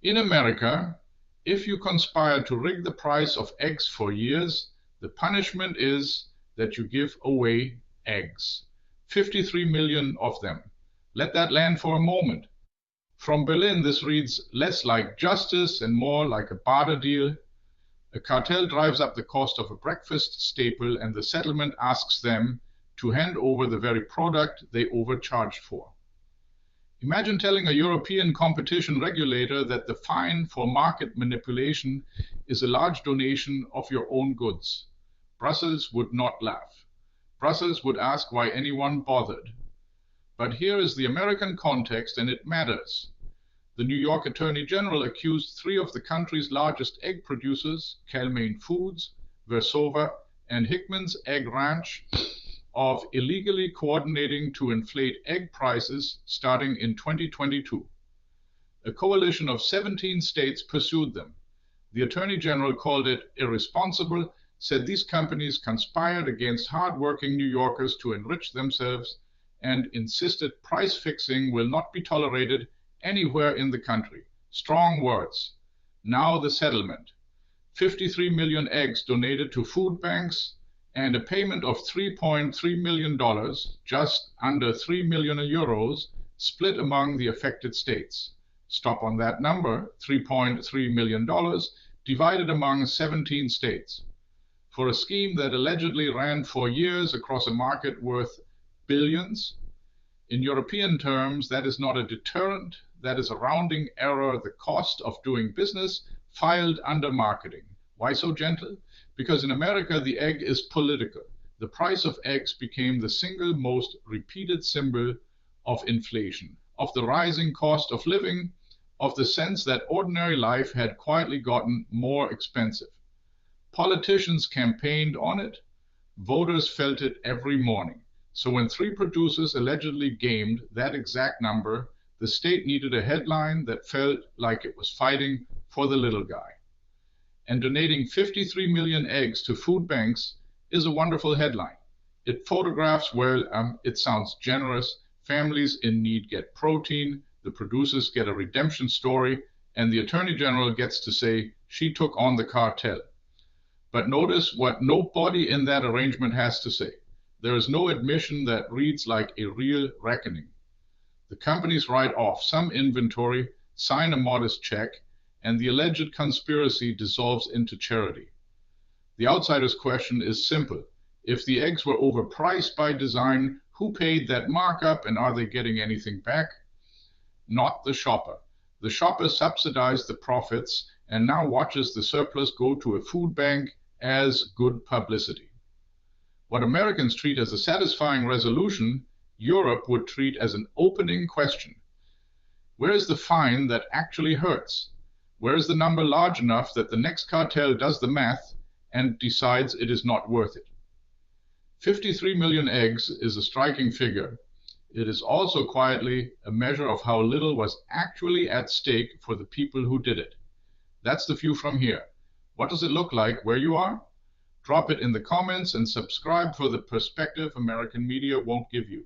In America, if you conspire to rig the price of eggs for years, the punishment is that you give away eggs. 53 million of them. Let that land for a moment. From Berlin, this reads less like justice and more like a barter deal. A cartel drives up the cost of a breakfast staple, and the settlement asks them to hand over the very product they overcharged for. Imagine telling a European competition regulator that the fine for market manipulation is a large donation of your own goods. Brussels would not laugh. Brussels would ask why anyone bothered. But here is the American context, and it matters. The New York Attorney General accused 3 of the country's largest egg producers, Cal-Maine Foods, Versova, and Hickman's Egg Ranch, of illegally coordinating to inflate egg prices starting in 2022. A coalition of 17 states pursued them. The Attorney General called it irresponsible, said these companies conspired against hard-working New Yorkers to enrich themselves, and insisted price fixing will not be tolerated anywhere in the country. Strong words. Now the settlement. 53 million eggs donated to food banks, and a payment of $3.3 million, just under 3 million euros, split among the affected states. Stop on that number, $3.3 million, divided among 17 states. For a scheme that allegedly ran for years across a market worth billions. In European terms, that is not a deterrent, that is a rounding error, the cost of doing business, filed under marketing. Why so gentle? Because in America the egg is political. The price of eggs became the single most repeated symbol of inflation, of the rising cost of living, of the sense that ordinary life had quietly gotten more expensive. Politicians campaigned on it. Voters felt it every morning. So when 3 producers allegedly gamed that exact number, the state needed a headline that felt like it was fighting for the little guy. And donating 53 million eggs to food banks is a wonderful headline. It photographs, well, it sounds generous. Families in need get protein, the producers get a redemption story, and the Attorney General gets to say she took on the cartel. But notice what nobody in that arrangement has to say. There is no admission that reads like a real reckoning. The companies write off some inventory, sign a modest check, and the alleged conspiracy dissolves into charity. The outsider's question is simple. If the eggs were overpriced by design, who paid that markup, and are they getting anything back? Not the shopper. The shopper subsidized the profits and now watches the surplus go to a food bank as good publicity. What Americans treat as a satisfying resolution, Europe would treat as an opening question. Where is the fine that actually hurts? Where is the number large enough that the next cartel does the math and decides it is not worth it? 53 million eggs is a striking figure. It is also quietly a measure of how little was actually at stake for the people who did it. That's the view from here. What does it look like where you are? Drop it in the comments and subscribe for the perspective American media won't give you.